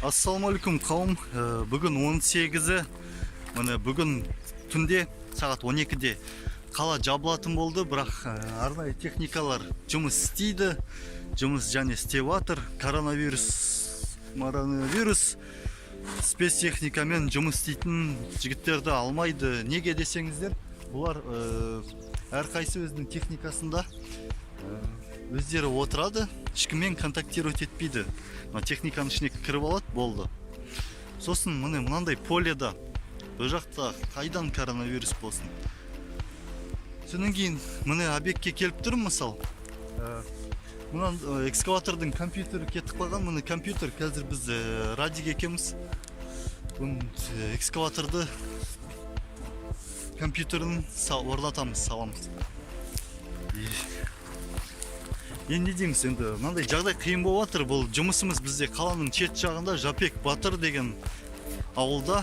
Ассалаумалейкум қауым. Бүгін 18-і, міне бүгін түнде сағат 12-де қала жабылатын болды, бірақ арнайы техникалар жұмыс істейді, жұмыс және істеп жатыр. Коронавирус спецтехникамен жұмыс істейтін жігіттерді алмайды. Неге десеңіздер, бұлар әрқайсы өзінің техникасында өздері отырады, ешкіммен контактировать етпейді. Техниканың ішіне кіріп алады, болды. Сосын міне мынандай поледа, бұл жақта қайдан коронавирус болсын. Содан кейін міне объектке келіп тұрмын, мысал. Мұнан экскаватордың компьютері кетіп қалған, міне компьютер, қазір біз радик екеміз. Экскаваторды компьютерін орнатамыз, саламыз. Енді дейміз, енді мынандай жағдай қиын болып жатыр. Бұл жұмысымыз бізде қаланың шет жағында Жапек Батыр деген ауылда.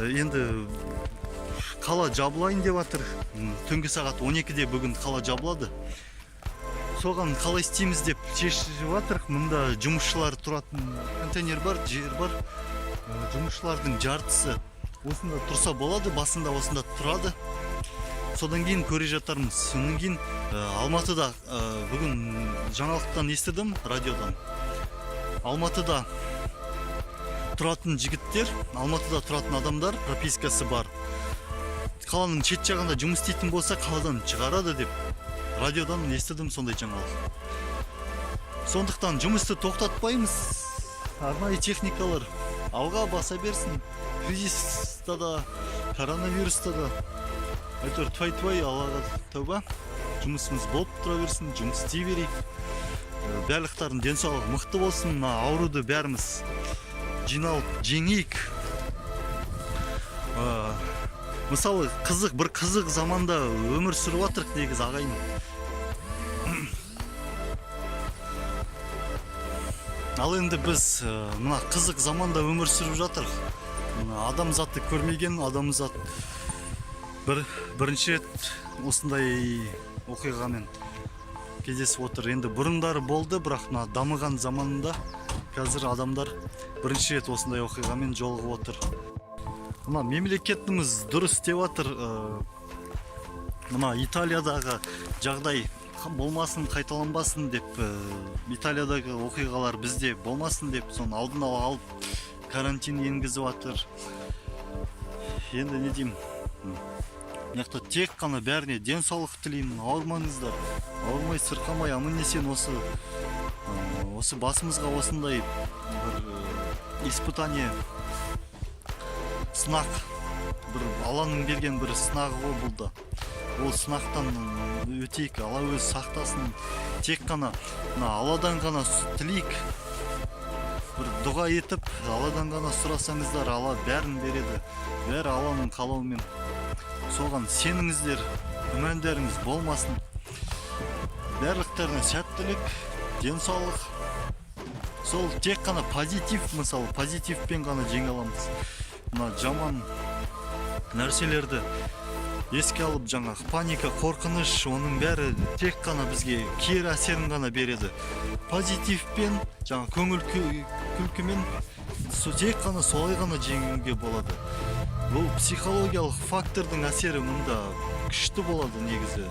Енді қала жабылайын деп жатыр. Түнгі сағат 12-де бүгін қала жабылады. Соған қалай істейміз деп шешіп жатыр. Мұнда жұмысшылар тұратын контейнер бар, жер бар. Жұмысшылардың жартысы осында тұрса болады, басында осында тұрады. Содан кейін көре жатармыз. Содан кейін Алматыда бүгін жаңалықтан естідім, радиодан. Алматыда тұратын жігіттер, Алматыда тұратын адамдар пропискасы бар. Қаланың шет жағында жұмыс істейтін болса, қаладан шығарады деп радиодан естідім сондай жаңалық. Сондықтан жұмысты тоқтатпаймыз. Арнайы техникалар алға баса берсін. Кризиста да, коронавируста да. Әйтеуір твай-твай, Аллаға тәуба. Жұмысымыз болып тұра берсін, жұмыс істей берейік. Барлықтардың денсаулығы мықты болсын, ауруды бәріміз жиналып жеңейік. Мысалы, бір қызық заманда өмір сүріп жатырық негізі ағайын. Ал енді біз мына қызық заманда өмір сүріп жатырық. Адамзатты көрмеген адамзат бірінші рет осындай оқиғамен кездесіп отыр. Енді бұрындары болды, бірақ дамыған заманында қазір адамдар бірінші рет осындай оқиғамен жолығып отыр. Мына мемлекетіміз дұрыс істеп жатыр. Мына Италиядағы жағдай болмасын, қайталанбасын деп, Италиядағы оқиғалар бізде болмасын деп, соны алдын ала алып карантин енгізіп жатыр. Енді не деймін? Мынақты тек қана бәріне денсаулық тілеймін, ауырмаңыздар, ауырмай сырқамай аман-есен осы басымызға осындай бір испытание, сынақ, бір Алланың берген бір сынағы ғой бұл да. Ол сынақтан өтейік, Алла өзі сақтасын. Тек қана Алладан ғана тілейік, бір дұға етіп, Алладан ғана сұрасаңыздар, Алла бәрін береді. Бәрі Алланың қалауымен. Соған сеніңіздер, күмәндарыңыз болмасын. Барлықтарына сәттілік, денсаулық. Сол тек қана позитив, мысалы, позитивпен ғана жеңе аламыз. Мына жаман нәрселерді еске алып, паника, қорқыныш, оның бәрі тек қана бізге кері әсерін ғана береді. Позитивпен, көңіл күлкімен тек қана солай ғана жеңуге болады. Бұл психологиялық фактордың әсері мұнда күшті болады негізі.